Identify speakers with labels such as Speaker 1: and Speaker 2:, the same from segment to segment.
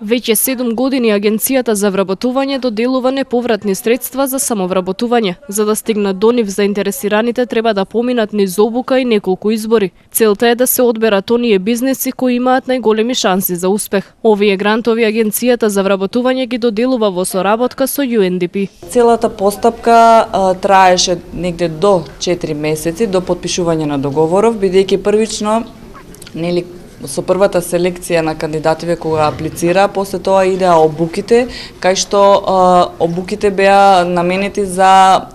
Speaker 1: Веќе 7 години Агенцијата за вработување доделува неповратни средства за самовработување. За да стигнат до нив, заинтересираните треба да поминат низ обука и неколку избори. Целта е да се одберат оние бизнеси кои имаат најголеми шанси за успех. Овие грантови Агенцијата за вработување ги доделува во соработка со UNDP.
Speaker 2: Целата постапка траеше негде до 4 месеци до потпишување на договоров, бидејќи првично со првата селекција на кандидативе кога аплицира, после тоа идеа обуките, кај што обуките беа наменети за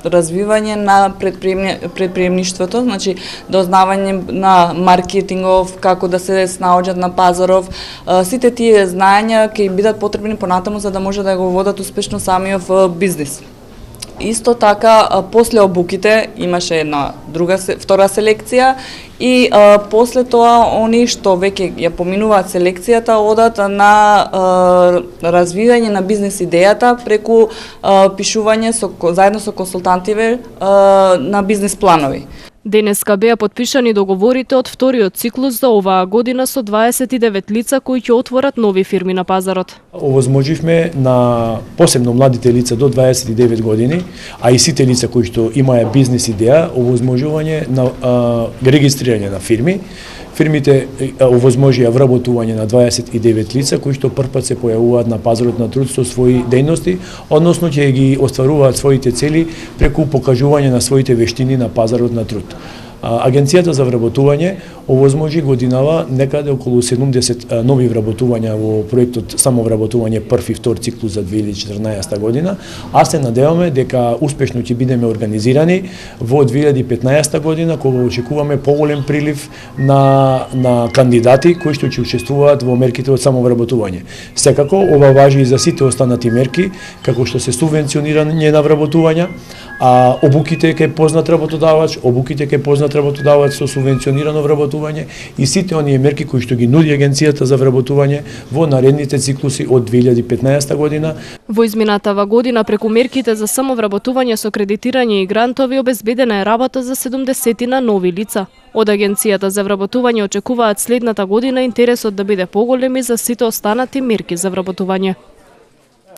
Speaker 2: развивање на предприемништвото, значи дознавање на маркетингов, како да се снаоѓат на пазаров. Сите тие знаења ќе им бидат потребни понатаму за да може да го водат успешно самиот бизнис. Исто така, после обуките имаше една втора селекција и после тоа они што веќе ја поминуваат селекцијата одат на развивање на бизнес идејата преку пишување заедно со консултантиве на бизнес планови.
Speaker 1: Денеска беа потпишани договорите од вториот циклус за оваа година со 29 лица кои ќе отворат нови фирми на пазарот.
Speaker 3: Овозможивме на посебно младите лица до 29 години, а и сите лица кои што имаја бизнес идеја, овозможување на регистрирање на фирми. Фирмите овозможија вработување на 29 лица кои што првпат се појавуваат на пазарот на труд со своји дејности, односно ќе ги остваруваат своите цели преку покажување на своите вештини на пазарот на труд. Агенцијата за вработување овозможи годинава некаде околу 70 нови вработувања во проектот самовработување прв и втор циклус за 2014 година, а се надеваме дека успешно ќе бидеме организирани во 2015 година кога очекуваме поголем прилив на кандидати кои што ќе учествуваат во мерките од самовработување. Секако ова важи и за сите останати мерки, како што се субвенционирање на вработувања, а обуките кај познат работодавач, обуките кај познат работодавач со субвенционирано вработување и сите оние мерки кои што ги нуди Агенцијата за вработување во наредните циклуси од 2015 година.
Speaker 1: Во изминатава година преку мерките за самовработување со кредитирање и грантови обезбедена е работа за 70 на нови лица. Од Агенцијата за вработување очекуваат следната година интересот да биде поголем и за сите останати мерки за вработување.